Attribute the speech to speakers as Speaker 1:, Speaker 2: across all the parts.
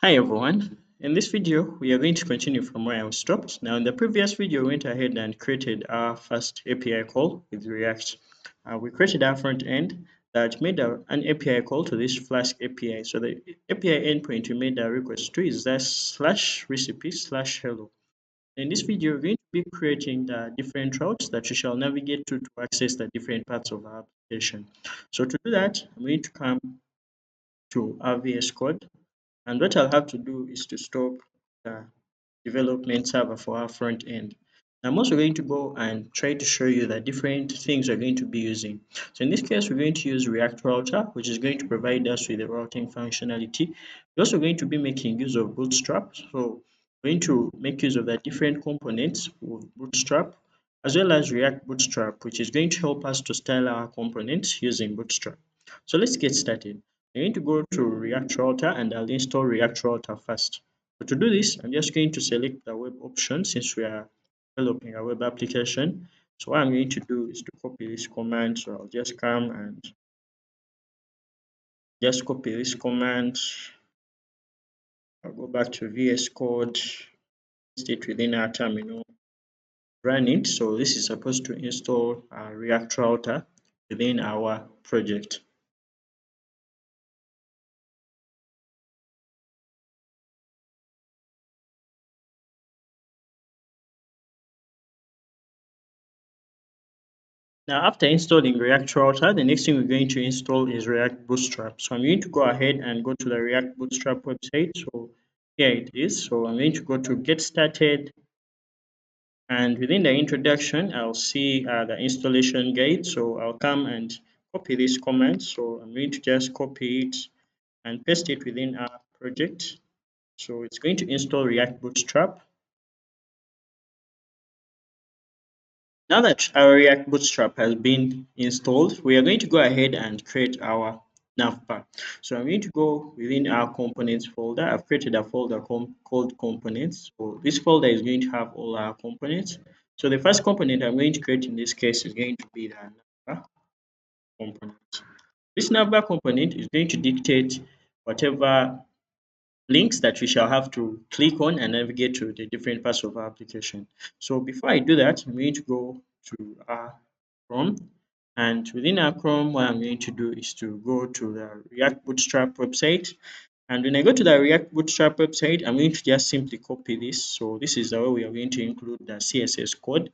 Speaker 1: Hi everyone. In this video, we are going to continue from where I stopped. Now, in the previous video, we went ahead and created our first API call with React. We created our front end that made an API call to this Flask API. So the API endpoint we made a request to is that /recipe/hello. In this video, we're going to be creating the different routes that you shall navigate to access the different parts of our application. So to do that, I'm going to come to our VS Code. And what I'll have to do is to stop the development server for our front end. I'm also going to go and try to show you the different things we're going to be using. So in this case, we're going to use React Router, which is going to provide us with the routing functionality. We're also going to be making use of Bootstrap. So we're going to make use of the different components of Bootstrap, as well as React Bootstrap, which is going to help us to style our components using Bootstrap. So let's get started. I'm going to go to React Router and I'll install React Router first. So to do this, I'm just going to select the web option since we are developing a web application. So what I'm going to do is to copy this command. So I'll just come and just copy this command. I'll go back to VS Code, paste it within our terminal, run it. So this is supposed to install React Router within our project. Now, after installing React Router, the next thing we're going to install is React Bootstrap. So I'm going to go ahead and go to the React Bootstrap website. So here it is. So I'm going to go to Get Started. And within the introduction, I'll see the installation guide. So I'll come and copy this command. So I'm going to just copy it and paste it within our project. So it's going to install React Bootstrap. Now that our React Bootstrap has been installed, we are going to go ahead and create our NavBar. So I'm going to go within our components folder. I've created a folder called components. So this folder is going to have all our components. So the first component I'm going to create in this case is going to be the NavBar component. This NavBar component is going to dictate whatever links that we shall have to click on and navigate to the different parts of our application. So before I do that, I'm going to go to our Chrome, and within our Chrome, what I'm going to do is to go to the React Bootstrap website. And when I go to the React Bootstrap website, I'm going to just simply copy this. So this is the way we are going to include the CSS code.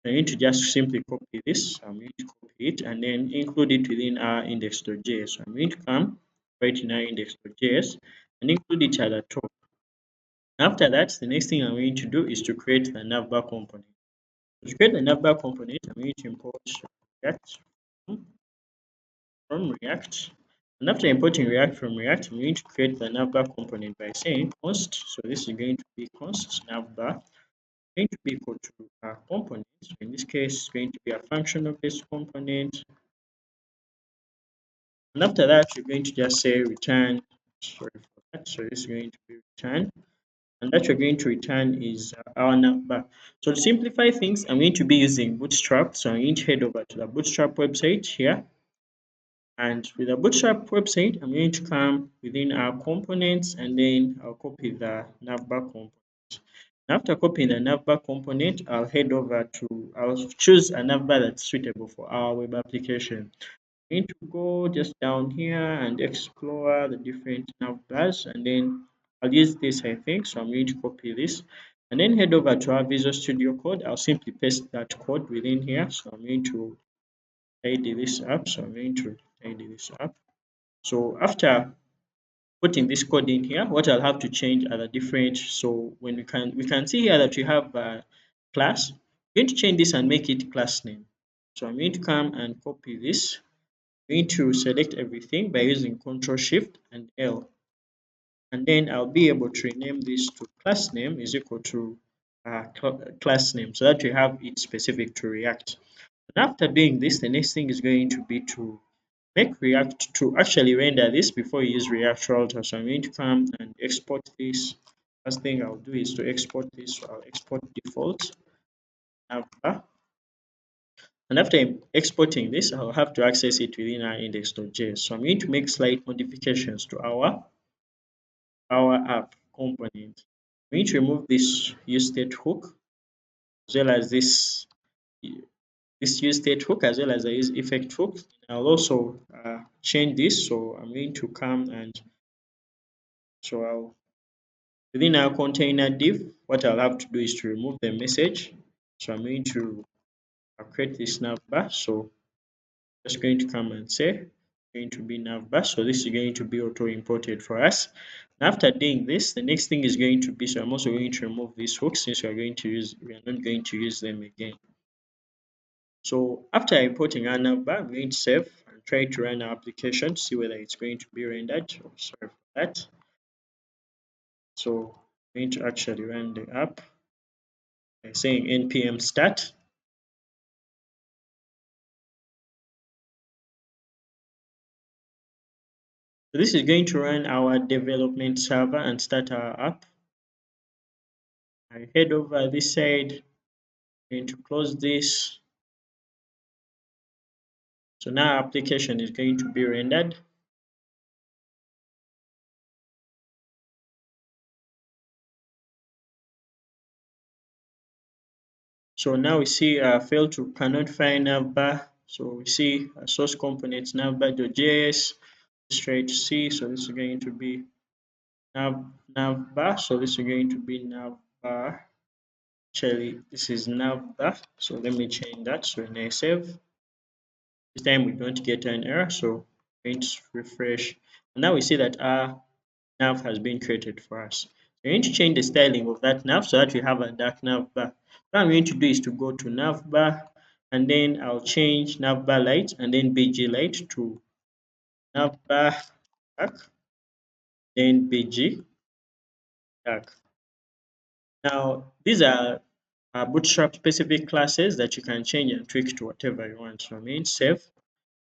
Speaker 1: I'm going to just simply copy this. I'm going to copy it and then include it within our index.js. So I'm going to come right in our index.js and include it at the top. After that, the next thing I'm going to do is to create the navbar component. To create the navbar component, I'm going to import React from React. And after importing React from React, I'm going to create the navbar component by saying const. So this is going to be const navbar, going to be equal to our component. So in this case, it's going to be a function of this component. And after that, you're going to just say return. Sorry for that. So this is going to be return. And that you're going to return is our navbar. So to simplify things, I'm going to be using Bootstrap. So I'm going to head over to the Bootstrap website here. And with the Bootstrap website, I'm going to come within our components and then I'll copy the navbar component. After copying the navbar component, I'll choose a navbar that's suitable for our web application. I'm going to go just down here and explore the different navbars, and then I'll use this, I think. So I'm going to copy this and then head over to our Visual Studio Code. I'll simply paste that code within here. So I'm going to tidy this up. So after putting this code in here, what I'll have to change are the different. So when we can see here that we have a class. I'm going to change this and make it class name. So I'm going to come and copy this. I'm going to select everything by using Ctrl Shift and L, and then I'll be able to rename this to class name is equal to class name, so that we have it specific to React. And after doing this, the next thing is going to be to make React to actually render this before you use React Router. So I'm going to come and export this. First thing I'll do is to export this. So I'll export default navbar. And after exporting this, I'll have to access it within our index.js. So I'm going to make slight modifications to our our app component, we need to remove this use state hook as well as this use state hook as well as the use effect hook. I'll also change this. So I'm going to come and so I'll within our container div, what I'll have to do is to remove the message. So I'm going to create this navbar. So just going to come and say going to be navbar. So this is going to be auto imported for us. And after doing this, the next thing is going to be, so I'm also going to remove these hooks since we are not going to use them again. So after importing our navbar, I'm going to save and try to run our application to see whether it's going to be rendered. Oh, sorry for that. So I'm going to actually run the app by saying npm start. So this is going to run our development server and start our app. I head over this side, I'm going to close this. So now our application is going to be rendered. So now we see failed to cannot find navbar. So we see source components navbar.js, straight to C. So this is going to be navbar. So this is going to be navbar. Actually, this is navbar. So let me change that. So when I save, this time we don't get an error. So I'm going to refresh. And now we see that our nav has been created for us. We're going to change the styling of that nav so that we have a dark nav bar. What I'm going to do is to go to nav bar and then I'll change nav bar light and then BG light to nav bar dark, then BG dark. Now these are Bootstrap specific classes that you can change and tweak to whatever you want. So I'm going to save.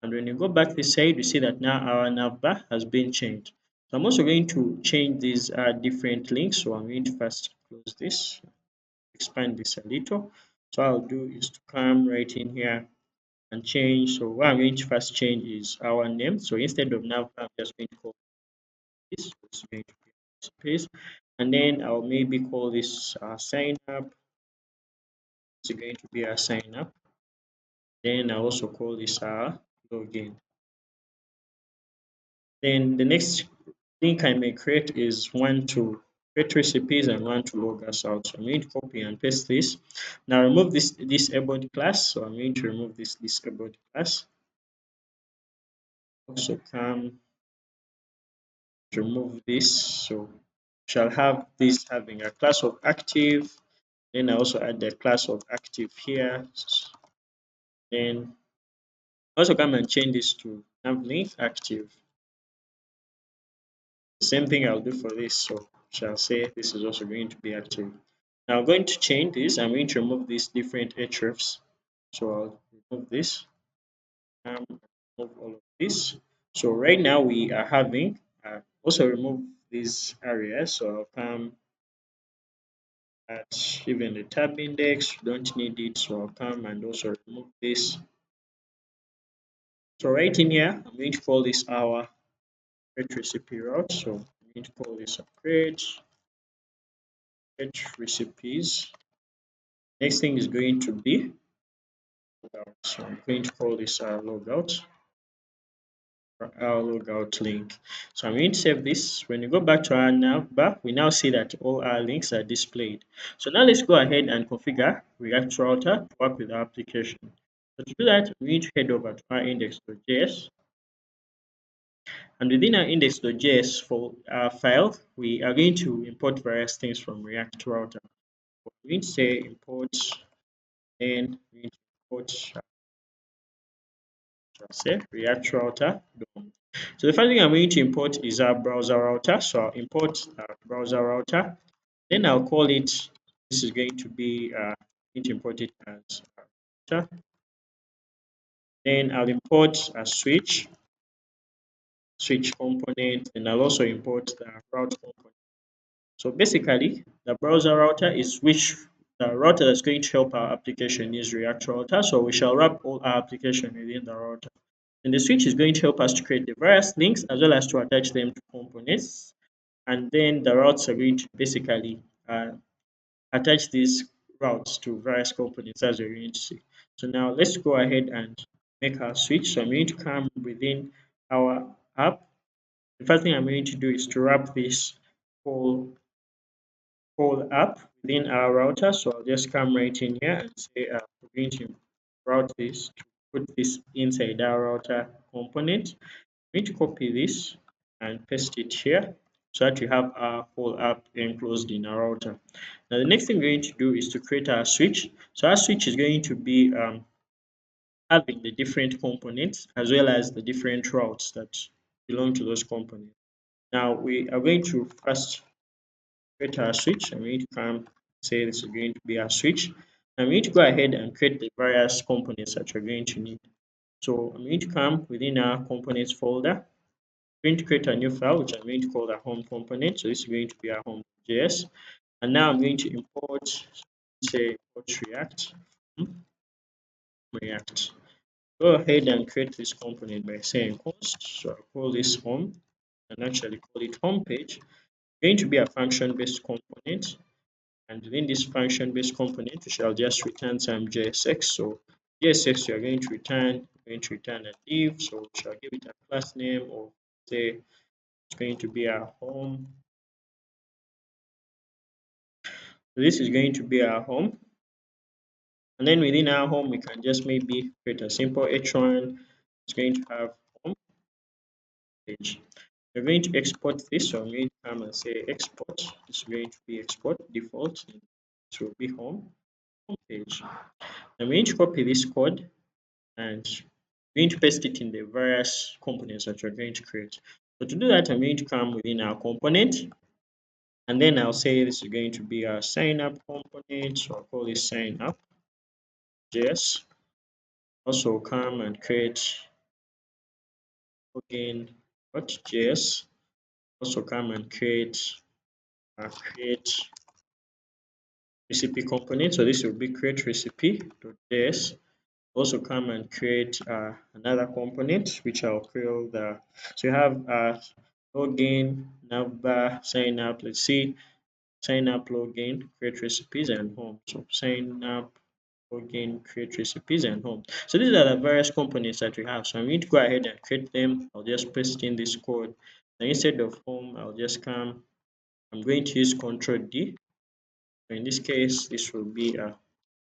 Speaker 1: And when you go back this side, you see that now our navbar has been changed. So I'm also going to change these different links. So I'm going to first close this, expand this a little. So I'll do is to come right in here and change. So what I'm going to first change is our name. So instead of navbar, I'm just going to call this. It's going to be space. And then I'll maybe call this sign up. It's going to be a sign up. Then I'll also call this login. Then the next link I may create is one to create recipes and one to log us out. So I'm going to copy and paste this. Now remove this disabled class. So I'm going to remove this disabled class. Also come to remove this. So shall have this having a class of active. Then I also add the class of active here. Then also come and change this to navlink active. The same thing I'll do for this. So shall say this is also going to be active. Now I'm going to change this. I'm going to remove these different hrefs. So I'll remove this. Remove all of this. So right now we are having also remove these areas. So I'll come at even the tab index. Don't need it. So I'll come and also remove this. So right in here, I'm going to call this our create recipe route. So I'm going to call this upgrade recipes. Next thing is going to be logout. So I'm going to call this our logout link. So I'm going to save this. When you go back to our navbar, we now see that all our links are displayed. So now let's go ahead and configure React Router to work with our application. So to do that, we need to head over to our index.js. And within our index.js file, we are going to import various things from React Router. We're going to say import, and we need to import say React Router. So the first thing I'm going to import is our browser router. So I'll import our browser router. Then I'll call it, this is going to be, going to import it as router. Then I'll import a switch component, and I'll also import the route component. So basically, the browser router is the router that's going to help our application is React Router. So we shall wrap all our application within the router. And the switch is going to help us to create the various links as well as to attach them to components. and then the routes are going to basically attach these routes to various components as you're going to see. So now let's go ahead and make our switch. So I'm going to come within our app. The first thing I'm going to do is to wrap this whole app within our router. So I'll just come right in here and say we're going to route this to put this inside our router component. I'm going to copy this and paste it here so that we have our whole app enclosed in our router. Now the next thing we're going to do is to create our switch. So our switch is going to be having the different components as well as the different routes that belong to those components. Now we are going to first create our switch. I'm going to come say this is going to be our switch. I'm going to go ahead and create the various components that you're going to need. So I'm going to come within our components folder. I'm going to create a new file which I'm going to call the home component. So this is going to be our home.js. And now I'm going to import, say, import React. Go ahead and create this component by saying const. So I'll call this home and actually call it home page. It's going to be a function-based component. And within this function-based component, we shall just return some JSX. So JSX, we are going to return a div. So we shall give it a class name, or say it's going to be our home. So this is going to be our home. And then within our home, we can just maybe create a simple H1. It's going to have home page. We're going to export this, so I'm going to come and say export. This is going to be export default. It will be home page. I'm going to copy this code and I'm going to paste it in the various components that you're going to create. So to do that, I'm going to come within our component, and then I'll say this is going to be our sign up component. So I'll call this sign up JS. Also come and create login.js. Also come and create recipe component. So this will be create recipe.js. Also come and create another component which I'll call the, so you have login, NavBar, sign up. Let's see, sign up, login, create recipes, and home. So sign up, login, create recipes, and home. So these are the various components that we have. So I'm going to go ahead and create them. I'll just paste in this code. Now instead of home, I'll just come, I'm going to use Control D. So in this case, this will be a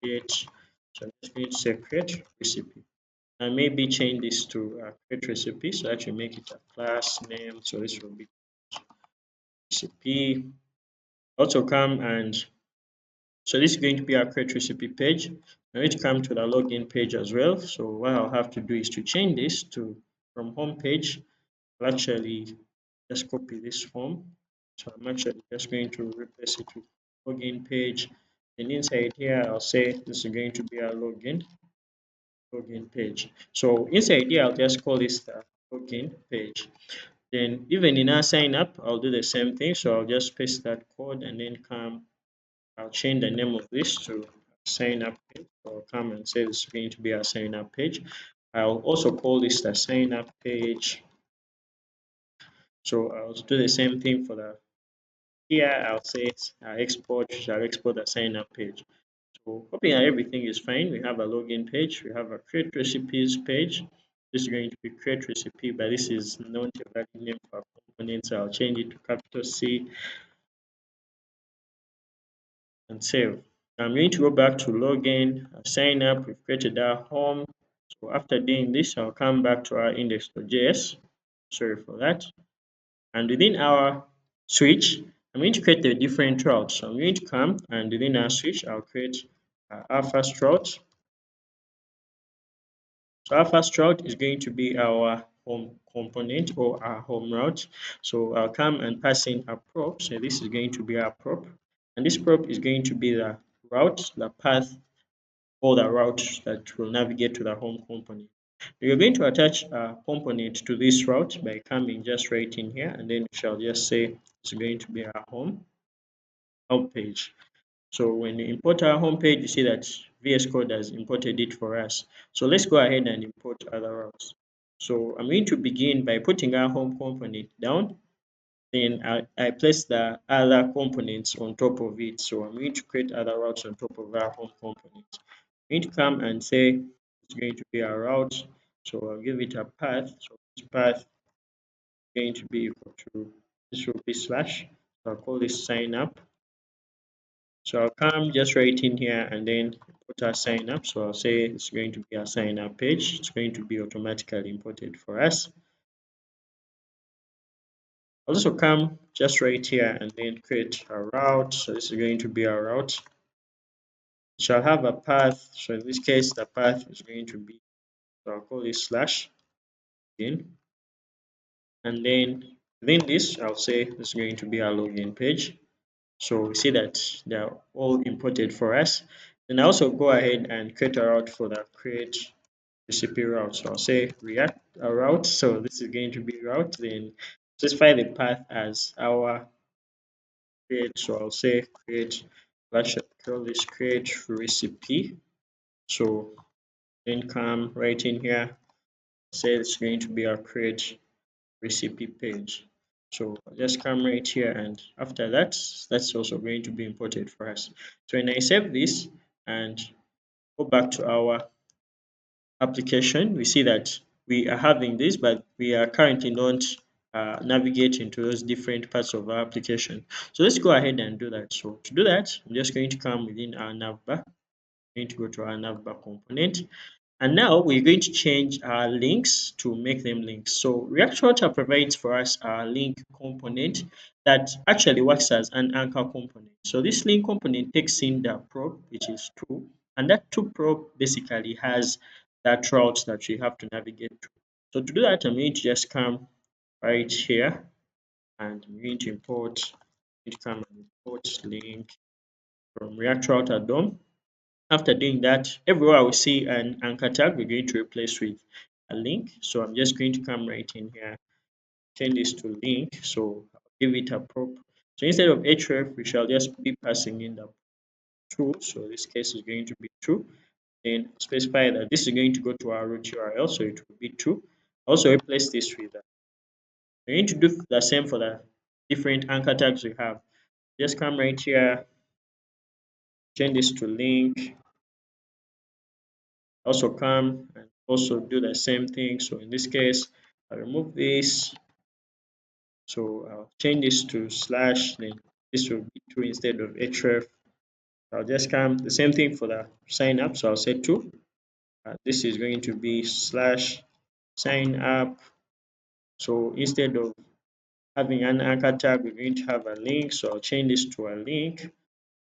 Speaker 1: create. So I'm just going to say create recipe. And maybe change this to create recipe, so actually make it a class name. So this will be recipe. Also come and, so this is going to be our create recipe page. I'm going to come to the login page as well. So what I'll have to do is to change this to from home page. I'll actually just copy this home. So I'm actually just going to replace it with login page. And inside here, I'll say this is going to be our login page. So inside here, I'll just call this the login page. Then even in our sign up, I'll do the same thing. So I'll just paste that code and then come, I'll change the name of this to sign up page. So I'll come and say this is going to be our sign up page. I'll also call this the sign up page. So I'll do the same thing for the, here I'll say export, shall export the sign up page. So hoping that everything is fine. We have a login page, we have a create recipes page. This is going to be create recipe, but this is not a valid name for our component, so I'll change it to capital C and save. I'm going to go back to login, sign up, we've created our home. So after doing this, I'll come back to our index.js. Sorry for that. And within our switch, I'm going to create the different routes. So I'm going to come and within our switch, I'll create our first route. So our first route is going to be our home component or our home route. So I'll come and pass in a prop. So this is going to be our prop. And this prop is going to be the route, the path, or the route that will navigate to the home component. We are going to attach a component to this route by coming just right in here, and then we shall just say it's going to be our home page. So when we import our home page, you see that VS Code has imported it for us. So let's go ahead and import other routes. So I'm going to begin by putting our home component down. then I place the other components on top of it. So I'm going to create other routes on top of our home component. I'm going to come and say it's going to be a route. So I'll give it a path. So this path is going to be equal to, this will be slash. So I'll call this sign up. So I'll come just right in here and then put our sign up. So I'll say it's going to be a sign up page. It's going to be automatically imported for us. I'll also come just right here and then create a route. So this is going to be a route. It shall have a path. So in this case, the path is going to be, so I'll call this slash again. And then within this, I'll say this is going to be our login page. So we see that they're all imported for us. Then I also go ahead and create a route for the create recipe route. So I'll say React a route. So this is going to be route. Then specify the path as our create. So I'll say create, let's call this create recipe. So then come right in here, say it's going to be our create recipe page. So I'll just come right here, and after that, that's also going to be imported for us. So when I save this and go back to our application, we see that we are having this, but we are currently not navigating to those different parts of our application. So let's go ahead and do that. So to do that, I'm just going to come within our navbar. I'm going to go to our navbar component. And now we're going to change our links to make them links. So React Router provides for us a link component that actually works as an anchor component. So this link component takes in the prop, which is to, and that to prop basically has that route that you have to navigate to. So to do that, I'm going to just come right here and I'm going to import, come and import link from React Router DOM. After doing that, everywhere we see an anchor tag, we're going to replace with a link. So I'm just going to come right in here, change this to link. So I'll give it a prop. So instead of href, we shall just be passing in the true. So this case is going to be true. Then specify that this is going to go to our root URL, so it will be true. Also replace this with that. We're going to do the same for the different anchor tags we have. Just come right here, change this to link. Also come and also do the same thing. So in this case, I'll remove this. So I'll change this to slash, then this will be 2 instead of href. I'll just come the same thing for the sign up. So I'll say 2. This is going to be slash sign up. So instead of having an anchor tag, we're going to have a link. So I'll change this to a link.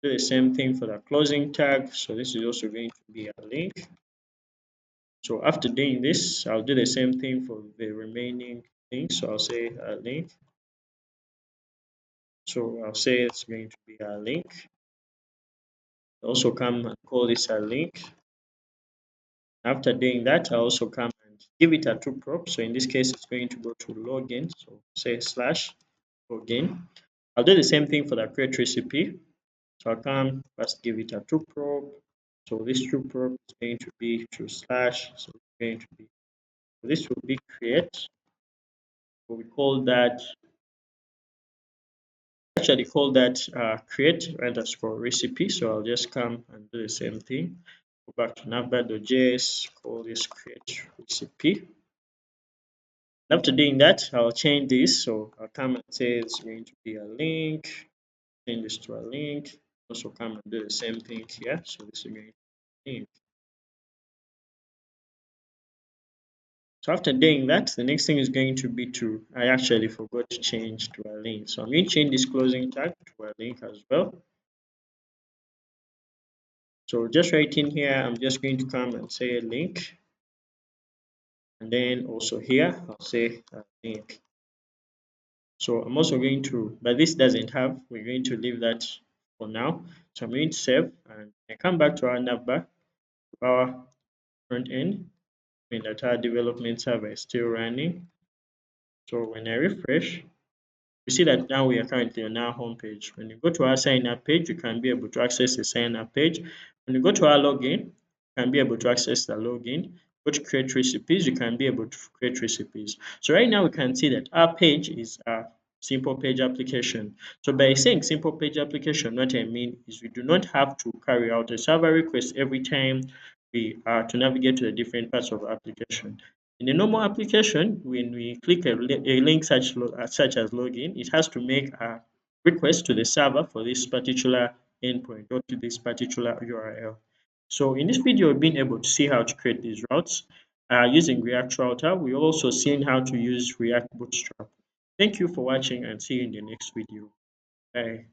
Speaker 1: Do the same thing for the closing tag. So this is also going to be a link. So after doing this, I'll do the same thing for the remaining things. So I'll say a link. So I'll say it's going to be a link. Also come and call this a link. After doing that, I also come and give it a to prop. So in this case, it's going to go to login. So say slash login. I'll do the same thing for the create recipe. So I'll come first give it a to prop. So this to prop is going to be to slash. So it's going to be, so this will be create. So we call that, actually call that create underscore recipe. So I'll just come and do the same thing. Go back to navbar.js, call this create recipe. After doing that, I'll change this. So I'll come and say it's going to be a link, change this to a link. Also come and do the same thing here. So this is going to be a link. So after doing that, the next thing is going to be to, I actually forgot to change to a link. So I'm going to change this closing tag to a link as well. So just right in here, I'm just going to come and say a link. And then also here, I'll say a link. So I'm also going to, but this doesn't have, we're going to leave that for now. So I'm going to save and I come back to our navbar, to our front end, and that our development server is still running. So when I refresh, we see that now we are currently on our home page. When you go to our sign up page, you can be able to access the sign up page. When you go to our login, you can be able to access the login. Go to create recipes, you can be able to create recipes. So right now we can see that our page is simple page application. So by saying simple page application, what I mean is we do not have to carry out a server request every time we are to navigate to the different parts of application. In a normal application, when we click a link such as login, it has to make a request to the server for this particular endpoint or to this particular URL. So in this video, we've been able to see how to create these routes using React Router. We also seen how to use React Bootstrap. Thank you for watching and see you in the next video. Bye.